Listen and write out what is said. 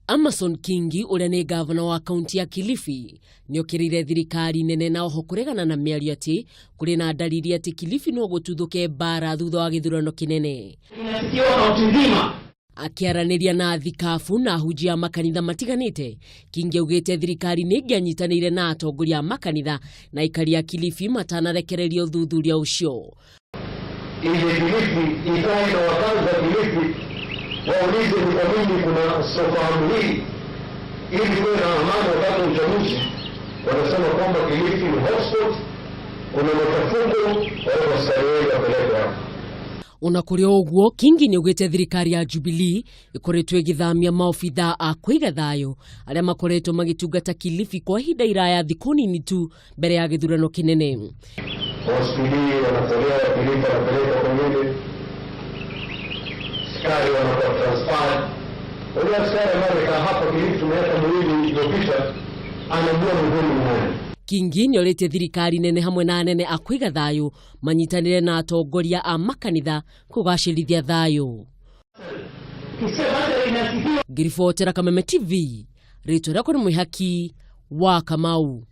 Amason Kingi uria ni gavana wa kaunti ya Kilifi niokirire thirikari nene na oho kuregana na miario ati kuri na dalili ati Kilifi no gututhuke bara thutha wa githurano kinene. Akiaraniria na thikafu na hujia makanitha matiganite, Kingi augite thirikari ni ngianyitanire na atongoria makanitha na ikari ya Kilifi matanarekererio thuthuria ucio. Kilifi ikae na wakazi wa Kilifi waulize ni kwa nini kuna sofahamu hii, ili kuwe na amani wakati uchaguzi. Wanasema kwamba Kilifi ni hotspot, kuna machafuko, wao wasaidia wapeleke hapo. Unakurio uguo, Kingi ni ugite thirikari ya Jubilee ikoretwo igithamia maofitha a kuiga thayo aria makoretwo magitungata Kilifi kwa ihinda iraya thiku nini tu mbere ya githurano kinene. Hospitali wanatolea Kilifi wanapeleka kwingine, askari wanakuwa transparent. Wale askari ambao hapa Kilifi miaka miwili iliyopita anajua mgeni mmoja. Kingi ni orete thirikari nene hamwe na anene a kuiga thayo manyitanire na atongoria a makanitha kugacirithia thayo. Ngiribotera Kameme TV, ritwa riakwa ni Mwihaki wa Kamau.